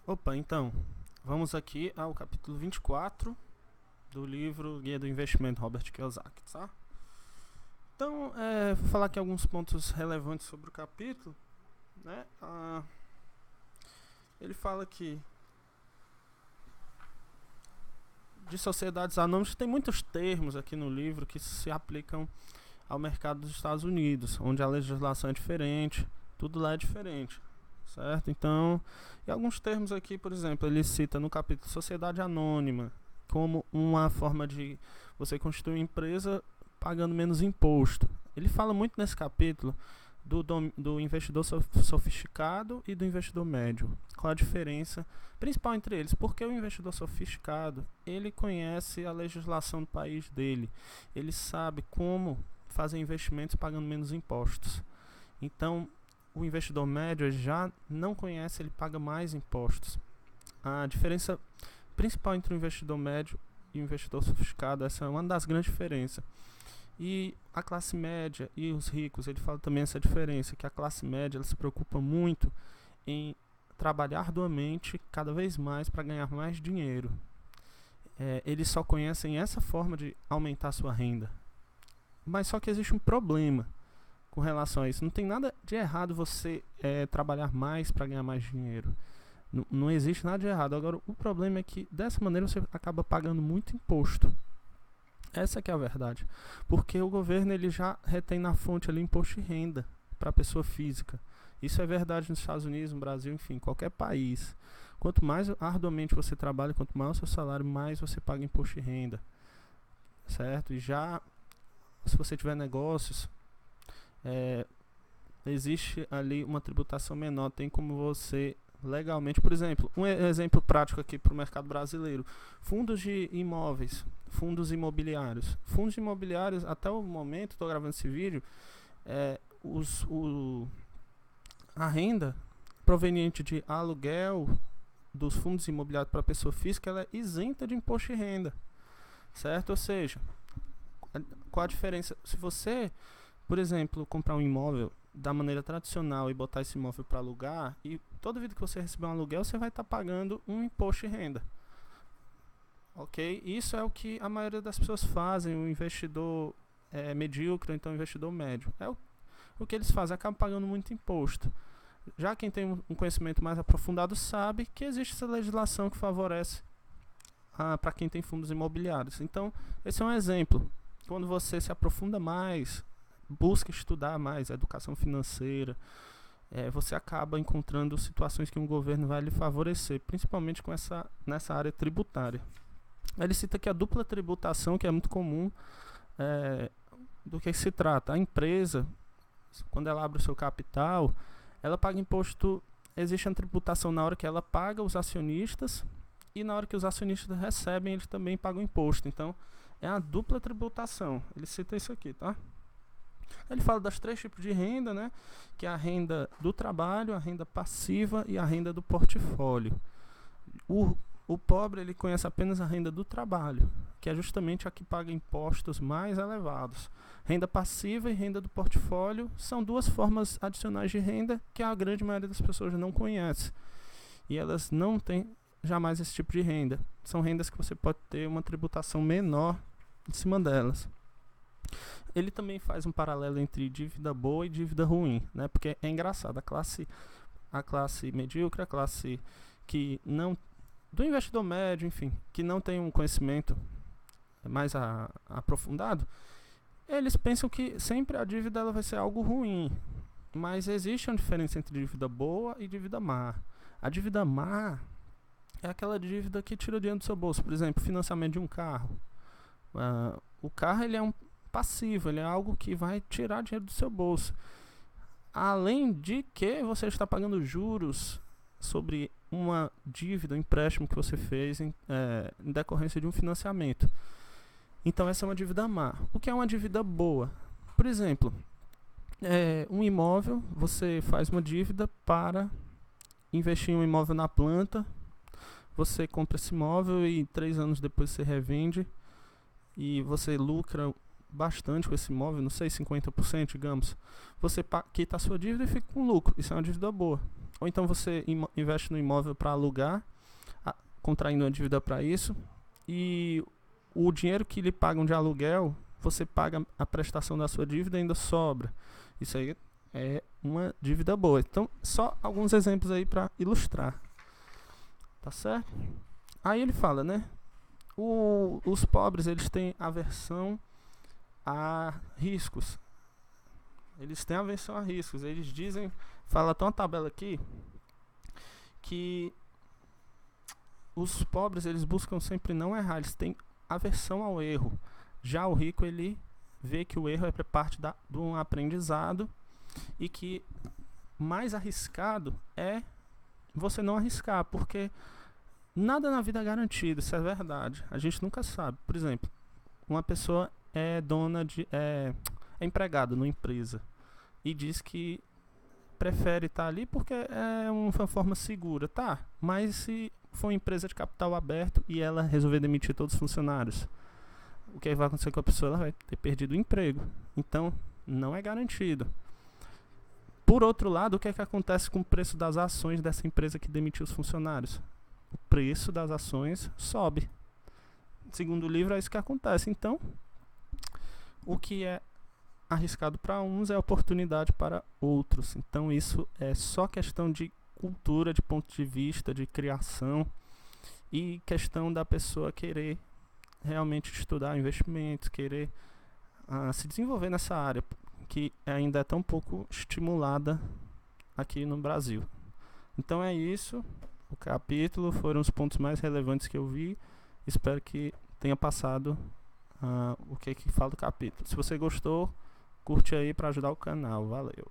Opa, então, vamos aqui ao capítulo 24 do livro Guia do Investimento, Robert Kiyosaki, tá? Então, vou falar aqui alguns pontos relevantes sobre o capítulo, né? Ele fala aqui de sociedades anônimas, tem muitos termos aqui no livro que se aplicam ao mercado dos Estados Unidos, onde a legislação é diferente, tudo lá é diferente, certo? Então, e alguns termos aqui, por exemplo, ele cita no capítulo sociedade anônima como uma forma de você constituir uma empresa pagando menos imposto. Ele fala muito nesse capítulo do investidor sofisticado e do investidor médio. Qual a diferença principal entre eles? Porque o investidor sofisticado, ele conhece a legislação do país dele, ele sabe como fazer investimentos pagando menos impostos. Então, o investidor médio já não conhece, ele paga mais impostos. A diferença principal entre o investidor médio e o investidor sofisticado, essa é uma das grandes diferenças. E a classe média e os ricos, ele fala também essa diferença, que a classe média ela se preocupa muito em trabalhar arduamente cada vez mais para ganhar mais dinheiro. Eles só conhecem essa forma de aumentar a sua renda. Mas só que existe um problema com relação a isso. Não tem nada de errado você trabalhar mais para ganhar mais dinheiro. Não existe nada de errado. Agora, o problema é que dessa maneira você acaba pagando muito imposto. Essa que é a verdade. Porque o governo ele já retém na fonte ali imposto de renda para a pessoa física. Isso é verdade nos Estados Unidos, no Brasil, enfim, qualquer país. Quanto mais arduamente você trabalha, quanto maior o seu salário, mais você paga imposto de renda. Certo? E já, se você tiver negócios, existe ali uma tributação menor. Tem como você legalmente, por exemplo, um exemplo prático aqui para o mercado brasileiro: fundos de imóveis, fundos imobiliários. Fundos imobiliários, até o momento, estou gravando esse vídeo, a renda proveniente de aluguel dos fundos imobiliários para pessoa física, ela é isenta de imposto de renda, certo? Ou seja, qual a diferença? Se você, por exemplo, comprar um imóvel da maneira tradicional e botar esse imóvel para alugar, e toda vida que você receber um aluguel, você vai estar pagando um imposto de renda. Ok? Isso é o que a maioria das pessoas fazem, o investidor medíocre, então o investidor médio. O que eles fazem, acabam pagando muito imposto. Já quem tem um conhecimento mais aprofundado sabe que existe essa legislação que favorece para quem tem fundos imobiliários. Então, esse é um exemplo. Quando você se aprofunda mais, busca estudar mais a educação financeira, você acaba encontrando situações que o governo vai lhe favorecer, principalmente nessa área tributária. Ele cita aqui a dupla tributação, que é muito comum. Do que se trata? A empresa, quando ela abre o seu capital, ela paga imposto. Existe a tributação na hora que ela paga os acionistas, e na hora que os acionistas recebem, eles também pagam imposto. Então, é a dupla tributação. Ele cita isso aqui, tá? Ele fala das 3 tipos de renda, né? Que é a renda do trabalho, a renda passiva e a renda do portfólio. O pobre, ele conhece apenas a renda do trabalho, que é justamente a que paga impostos mais elevados. Renda passiva e renda do portfólio são 2 formas adicionais de renda que a grande maioria das pessoas não conhece. E elas não têm jamais esse tipo de renda. São rendas que você pode ter uma tributação menor em cima delas. Ele também faz um paralelo entre dívida boa e dívida ruim, né? Porque é engraçado, a classe medíocre, a classe que não, do investidor médio, enfim, que não tem um conhecimento mais aprofundado, eles pensam que sempre a dívida ela vai ser algo ruim. Mas existe uma diferença entre dívida boa e dívida má. A dívida má é aquela dívida que tira dinheiro do seu bolso. Por exemplo, financiamento de um carro. O carro ele é um passivo, ele é algo que vai tirar dinheiro do seu bolso. Além de que você está pagando juros sobre uma dívida, um empréstimo que você fez em decorrência de um financiamento. Então essa é uma dívida má. O que é uma dívida boa? Por exemplo, um imóvel, você faz uma dívida para investir em um imóvel na planta, você compra esse imóvel e 3 anos depois você revende e você lucra bastante com esse imóvel, não sei, 50%, digamos, você quita a sua dívida e fica com lucro. Isso é uma dívida boa. Ou então você investe no imóvel para alugar, contraindo uma dívida para isso, e o dinheiro que lhe pagam de aluguel, você paga a prestação da sua dívida e ainda sobra. Isso aí é uma dívida boa. Então, só alguns exemplos aí para ilustrar. Tá certo? Aí ele fala, né? Os pobres, eles têm aversão a riscos. Eles têm aversão a riscos. Eles dizem, fala até uma tabela aqui, que os pobres, eles buscam sempre não errar, eles têm aversão ao erro. Já o rico, ele vê que o erro é parte de um aprendizado e que mais arriscado é você não arriscar, porque nada na vida é garantido, isso é verdade. A gente nunca sabe. Por exemplo, uma pessoa é empregado numa empresa e diz que prefere estar ali porque é uma forma segura, tá? Mas se for uma empresa de capital aberto e ela resolver demitir todos os funcionários, o que vai acontecer com a pessoa? Ela vai ter perdido o emprego. Então, não é garantido. Por outro lado, o que acontece com o preço das ações dessa empresa que demitiu os funcionários? O preço das ações sobe. Segundo o livro, é isso que acontece. Então, o que é arriscado para uns é oportunidade para outros. Então, isso é só questão de cultura, de ponto de vista, de criação e questão da pessoa querer realmente estudar investimentos, querer se desenvolver nessa área que ainda é tão pouco estimulada aqui no Brasil. Então é isso. O capítulo foram os pontos mais relevantes que eu vi. Espero que tenha passado o que fala do capítulo. Se você gostou, curte aí para ajudar o canal. Valeu!